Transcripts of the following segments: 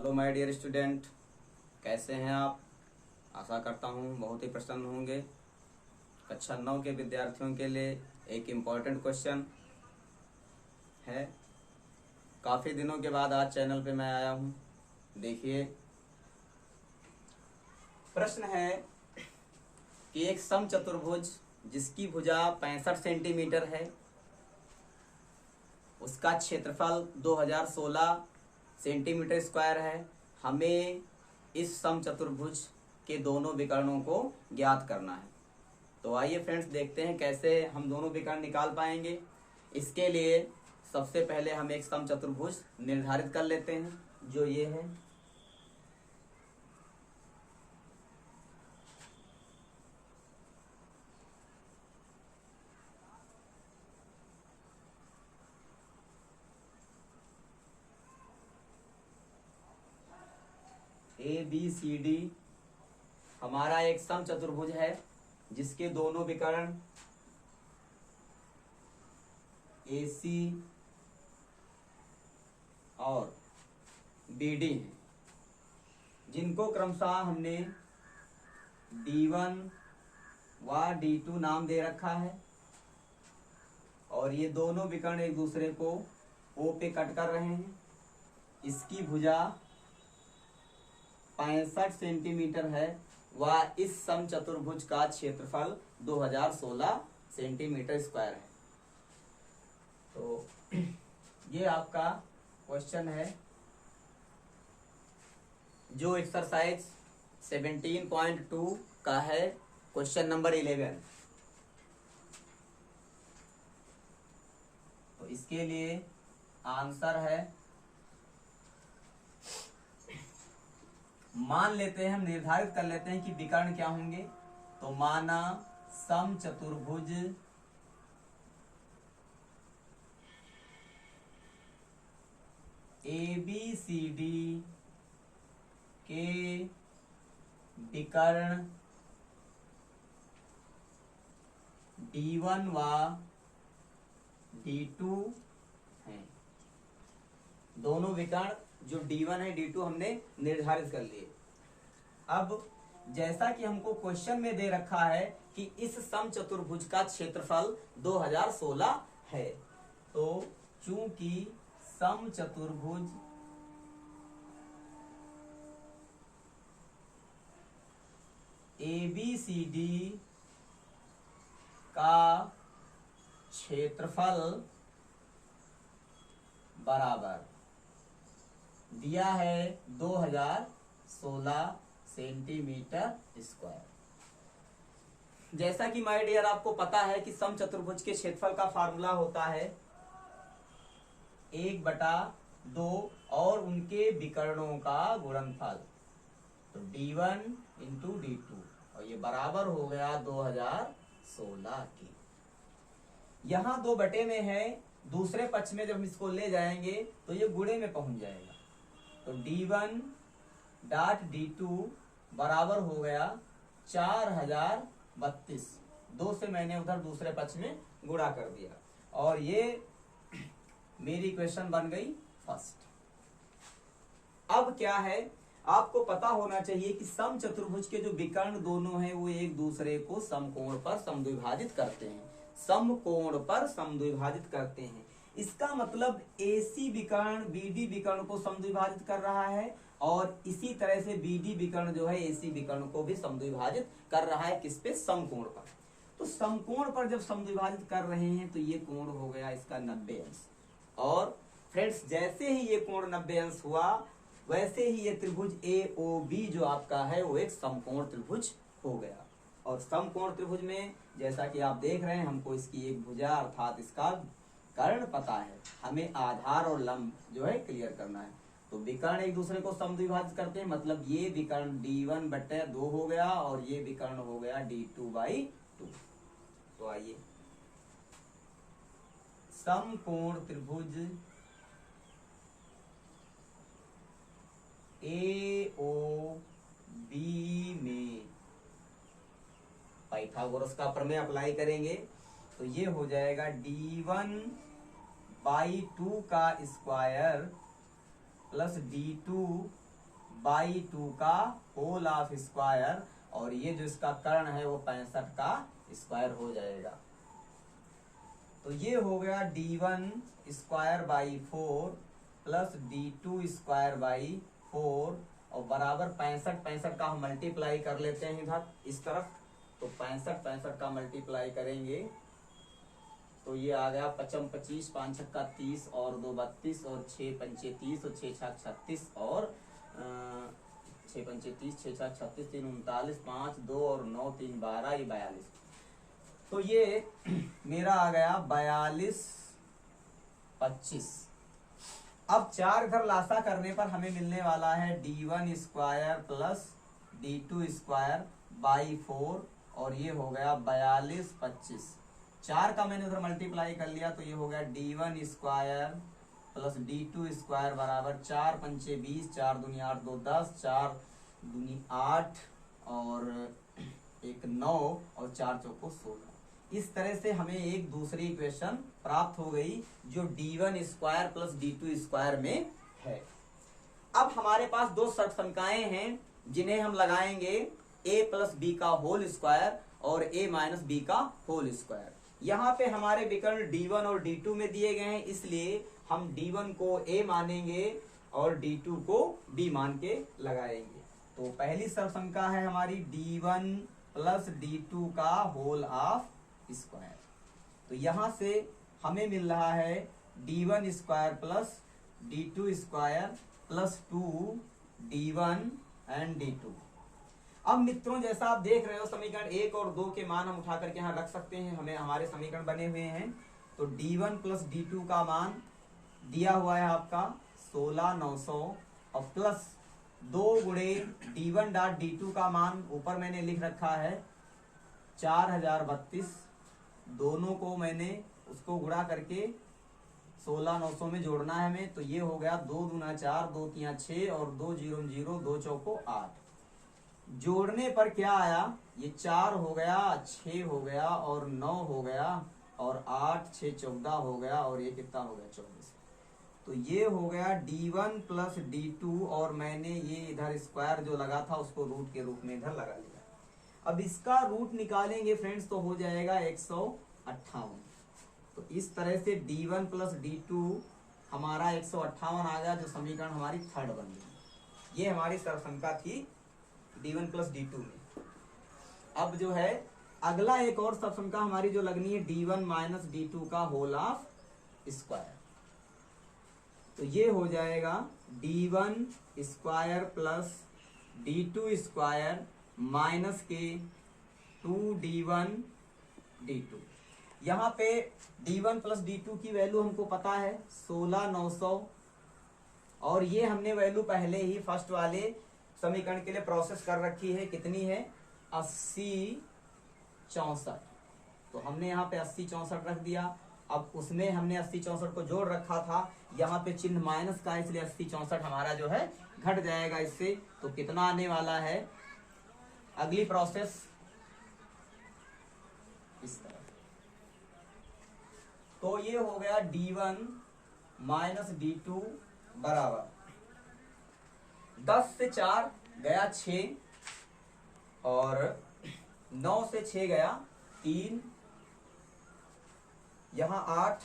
Hello my dear student, कैसे हैं आप। आशा करता हूँ बहुत ही प्रसन्न होंगे। कक्षा 9 के विद्यार्थियों के लिए एक इम्पॉर्टेंट क्वेश्चन है। काफ़ी दिनों के बाद आज चैनल पे मैं आया हूँ। देखिए, प्रश्न है कि एक समचतुर्भुज जिसकी भुजा 65 सेंटीमीटर है, उसका क्षेत्रफल 2016 सेंटीमीटर स्क्वायर है। हमें इस समचतुर्भुज के दोनों विकर्णों को ज्ञात करना है। तो आइए फ्रेंड्स, देखते हैं कैसे हम दोनों विकर्ण निकाल पाएंगे। इसके लिए सबसे पहले हम एक समचतुर्भुज निर्धारित कर लेते हैं, जो ये है। ABCD हमारा एक समचतुर्भुज है जिसके दोनों विकर्ण AC और BD हैं, जिनको क्रमशः हमने D1 व D2 नाम दे रखा है। और ये दोनों विकर्ण एक दूसरे को O पे कट कर रहे हैं। इसकी भुजा 65 सेंटीमीटर है व इस समचतुर्भुज का क्षेत्रफल 2016 सेंटीमीटर स्क्वायर है। तो ये आपका क्वेश्चन है, जो एक्सरसाइज 17.2 का है, क्वेश्चन नंबर 11। तो इसके लिए आंसर है, मान लेते हैं, हम निर्धारित कर लेते हैं कि विकर्ण क्या होंगे। तो माना समचतुर्भुज ABCD के विकर्ण D1 व D2 हैं। दोनों विकर्ण जो D1 है D2 हमने निर्धारित कर लिए। अब जैसा कि हमको क्वेश्चन में दे रखा है कि इस समचतुर्भुज का क्षेत्रफल 2016 है, तो चूंकि समचतुर्भुज ABCD का क्षेत्रफल बराबर दिया है 2016 सेंटीमीटर स्क्वायर। जैसा कि माय डियर आपको पता है कि समचतुर्भुज के क्षेत्रफल का फार्मूला होता है 1/2 और उनके विकर्णों का गुणनफल। तो D1 इंटू D2, और ये बराबर हो गया 2016 की। यहां 2 में है, दूसरे पक्ष में जब हम इसको ले जाएंगे तो ये गुणे में पहुंच जाएगा। तो D1 डॉट D2 बराबर हो गया 4032। 2 से मैंने उधर दूसरे पक्ष में गुणा कर दिया और ये मेरी इक्वेशन बन गई फर्स्ट। अब क्या है, आपको पता होना चाहिए कि समचतुर्भुज के जो विकर्ण दोनों हैं वो एक दूसरे को समकोण पर समद्विभाजित करते हैं। समकोण पर समद्विभाजित करते हैं, इसका मतलब AC विकर्ण BD विकर्ण को समद्विभाजित कर रहा है और इसी तरह से BD विकर्ण जो है AC विकर्ण को भी समद्विभाजित कर रहा है। किस पे? समकोण पर। तो समकोण पर जब समद्विभाजित कर रहे हैं तो ये कोण हो गया इसका 90 अंश। और फ्रेंड्स, जैसे ही ये कोण 90 अंश हुआ, वैसे ही ये त्रिभुज AOB जो आपका है वो एक समकोण त्रिभुज हो गया। और समकोण त्रिभुज में जैसा कि आप देख रहे हैं, हमको इसकी एक भुजा अर्थात इसका कर्ण पता है, हमें आधार और लंब जो है क्लियर करना है। तो विकर्ण एक दूसरे को समद्विभाजित करते हैं, मतलब ये विकर्ण D1/2 हो गया और ये विकर्ण हो गया D2/2। तो आइए, समकोण त्रिभुज AOB में पाइथागोरस का प्रमेय अप्लाई करेंगे तो ये हो जाएगा D1/2 का स्क्वायर प्लस D2 बाई 2 का होल ऑफ स्क्वायर, और ये जो इसका कर्ण है वो 65 का स्क्वायर हो जाएगा। तो ये हो गया d1 square by 4 plus d2 square by 4 और बराबर 65 का हम मल्टीप्लाई कर लेते हैं इधर इस तरफ। तो 65 का मल्टीप्लाई करेंगे तो ये आ गया 55 25 5 छक्का 30 और 2 32 और 6 पंचे 30 और 6 छक 36 और 6 पंचे 30 6 छक 36 3 39 5 2 और 9 3 12 ये 42। तो ये मेरा आ गया 42 25। अब चार इधर लासा करने पर हमें मिलने वाला है d1 square plus d2 square by 4 और ये हो गया 42 25। चार का मैंने उधर मल्टीप्लाई कर लिया तो ये हो गया d1 square plus d2 square बराबर 4 पंचे 20 4 दूनी 8 2 10 4 दूनी 8 और 1 9 और 4 चौको 16। इस तरह से हमें एक दूसरी इक्वेशन प्राप्त हो गई जो d1 square plus d2 square में है। अब हमारे पास दो षटसंख्याएं हैं जिन्हें हम लगाएंगे a प्लस बी का होल स्क्वायर और a माइनस बी का होल स्क्वायर। यहाँ पे हमारे विकर्ण d1 और d2 में दिए गए हैं, इसलिए हम d1 को a मानेंगे और d2 को b मान के लगाएंगे। तो पहली षटसंख्या है हमारी d1 प्लस d2 का होल ऑफ स्क्वायर। तो यहां से हमें मिल रहा है d1 square plus d2 square plus 2 d1 and d2। अब मित्रों जैसा आप देख रहे हो समीकरण 1 और 2 के मान हम उठा करके यहाँ रख सकते हैं, हमें हमारे समीकरण बने हुए हैं। तो d1 प्लस d2 का मान दिया हुआ है आपका 16,900 और प्लस 2 गुणे d1 डॉट d2 का मान ऊपर मैंने लिख रखा है 4032। दोनों को मैंने उसको गुणा करके 16,900 में जोड़ना है हमें। तो ये हो गया 2 दूना 4 2 3 6 और 2 0 0 2 चौको 8। जोड़ने पर क्या आया, ये 4 हो गया 6 हो गया और 9 हो गया और 8 6 14 हो गया और ये कितना हो गया 24। तो ये हो गया d1 प्लस d2 और मैंने ये इधर स्क्वायर जो लगा था उसको रूट के रूप में इधर लगा लिया। अब इसका रूट निकालेंगे फ्रेंड्स तो हो जाएगा 158। तो इस तरह से d1 प्लस d2 हमारा 158 आ गया, जो समीकरण हमारी थर्ड बन गई। ये हमारी षटसंख्या थी d1 प्लस d2 में। अब जो है अगला एक और षटसंख्या हमारी जो लगनी है d1 माइनस d2 का होल ऑफ स्क्वायर। तो ये हो जाएगा d1 square plus d2 square minus के 2d1 d2। यहाँ पे d1 प्लस d2 की वैल्यू हमको पता है 16,900 और ये हमने वैल्यू पहले ही फर्स्ट वाले समीकरण के लिए प्रोसेस कर रखी है। कितनी है 80 64। तो हमने यहाँ पे 80 64 रख दिया। अब उसमें हमने 80 64 को जोड़ रखा था, यहाँ पे चिन्ह माइनस का, इसलिए 80 64 हमारा जो है घट जाएगा इससे। तो कितना आने वाला है अगली प्रोसेस इस तरह। तो ये हो गया d1 माइनस d2 बराबर 10 से 4 गया 6 और 9 से 6 गया 3, यहाँ 8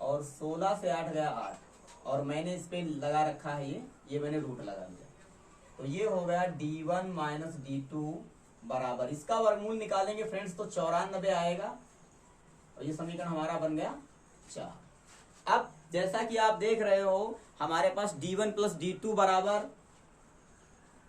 और 16 से 8 गया 8 और मैंने इस पे लगा रखा है ये मैंने रूट लगा लिया। तो ये हो गया d1 माइनस d2 बराबर, इसका वर्गमूल निकालेंगे फ्रेंड्स तो 94 आएगा और ये समीकरण हमारा बन गया 4। अब जैसा कि आप देख रहे हो हमारे पास d1 प्लस d2 बराबर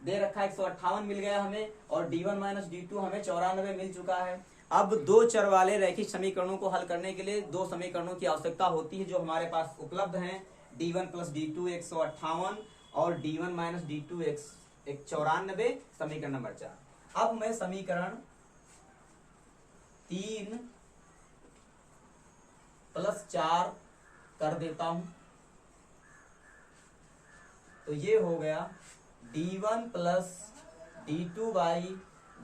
दे रखा 158 मिल गया हमें और d1 माइनस d2 हमें 94 मिल चुका है। अब दो चर वाले रैखिक समीकरणों को हल करने के लिए दो समीकरणों की आवश्यकता होती है जो हमारे पास उपलब्ध हैं। d1 प्लस d2 158 और d1 माइनस d2 94, समीकरण नंबर 4। अब मैं समीकरण 3 प्लस 4 कर देता हूं। तो ये हो गया d1 plus d2 by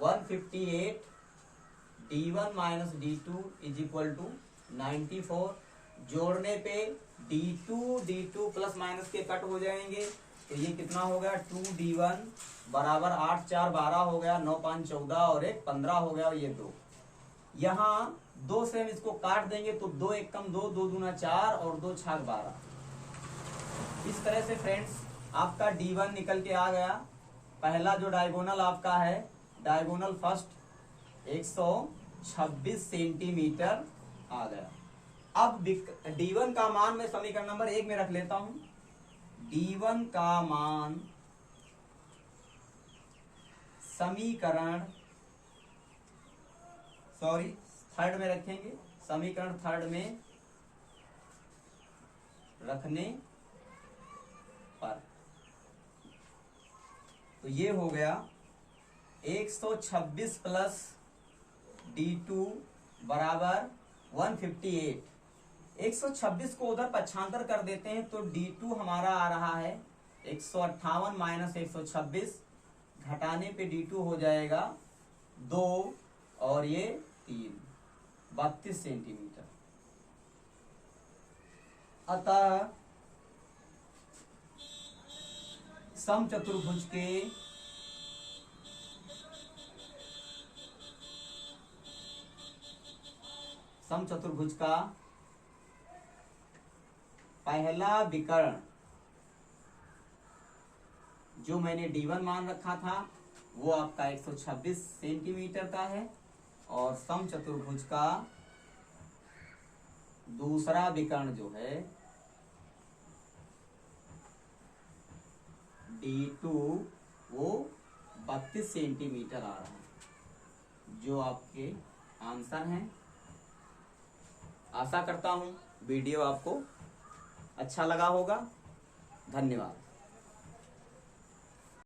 158 d1 minus d2 is equal to 94। जोड़ने पे d2 प्लस माइनस के कट हो जाएंगे, तो ये कितना हो गया 2d1 बराबर 8 4 12 हो गया, 9 5 14 और 1 15 हो गया, और ये 2। यहाँ 2 से हम इसको काट देंगे तो 2 1 कम 2, 2 दूना 4 और 2 छाक 12। इस तरह से फ्रेंड्स आपका d1 निकल के आ गया। पहला जो डायगोनल आपका है, डायगोनल फर्स्ट 126 सेंटीमीटर आ गया। अब d1 का मान मैं समीकरण नंबर 1 में रख लेता हूं। d1 का मान समीकरण थर्ड में रखेंगे, समीकरण थर्ड में रखने पर तो ये हो गया 126 प्लस d2 बराबर 158। 126 को उधर पक्षांतर कर देते हैं तो d2 हमारा आ रहा है 158 माइनस 126, घटाने पे d2 हो जाएगा 2 और ये 3, 32 सेंटीमीटर। अतः समचतुर्भुज के समचतुर्भुज का पहला विकर्ण जो मैंने d1 मान रखा था वो आपका 126 सेंटीमीटर का है, और समचतुर्भुज का दूसरा विकर्ण जो है d2 वो 32 सेंटीमीटर आ रहा है, जो आपके आंसर हैं। आशा करता हूं वीडियो आपको अच्छा लगा होगा। धन्यवाद।